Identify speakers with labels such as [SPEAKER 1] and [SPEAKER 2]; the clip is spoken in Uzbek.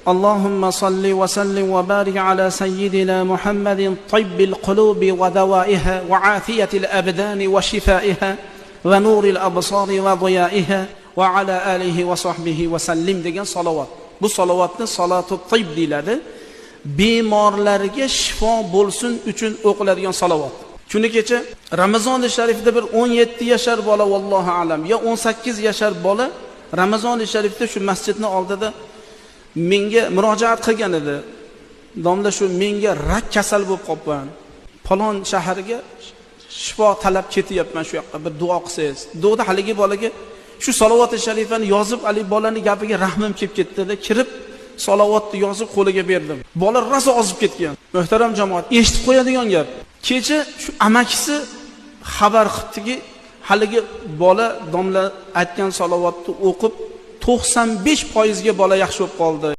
[SPEAKER 1] Allohumma salli va sallim va barik ala sayyidina Muhammadin tibbil qulubi va dawaiha va afiyatil abdani va shifaiha va nuril absari va diyaiha va ala alihi va sahbihi va sallim degan salovat. Bu salovatni salatu tib deyiladi. Bemorlarga shifo bo'lsin uchun o'qiladigan salovat. Chunki kecha Ramazon-i Sharifda bir 17 yashar bola vallohu alam yo 18 yashar bola Ramazon-i Sharifda shu masjidning oldida menga murojaat qilgan edi. Domla shu menga rak kasal bo'lib qolgan. Falon shaharga shifo talab ketyapman, shu yoqqa bir duo qilsangiz. Duoda haligi bolaga shu salovat-i sharifani yozib, ali bolaning gapiga rahmim kelib ketdi-da, kirib salovatni yozib qo'liga berdim. Bola rosa ozib ketgan. Muhtaram jamoat, eshitib qo'yadigan gap. Kecha shu amakisi xabar qilibdiki, haligi bola domla aytgan salovatni o'qib 95% ga bola yaxshi bo'lib qoldi.